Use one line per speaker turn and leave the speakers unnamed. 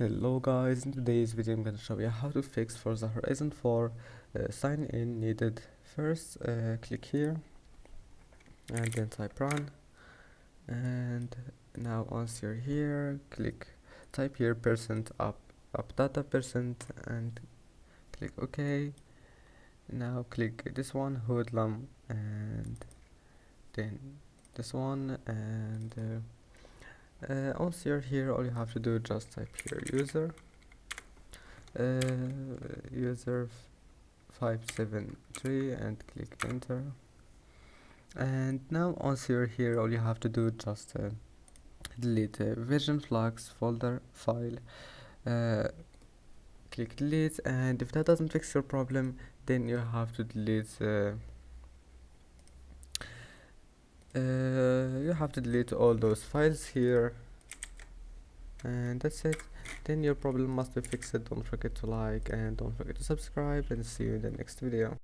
Hello guys, in today's video I'm going to show you how to fix Forza Horizon 4 sign in needed. First click here and then type run, and now once you're here type here % up data % and click OK. Now click this one hoodlum and then this one, and once you're here all you have to do is just type here user 573 and click enter. And now once you're here all you have to do is just delete version flags folder file, click delete, and if that doesn't fix your problem then you have to delete all those files here, and that's it. Then your problem must be fixed. Don't forget to like and don't forget to subscribe, and see you in the next video.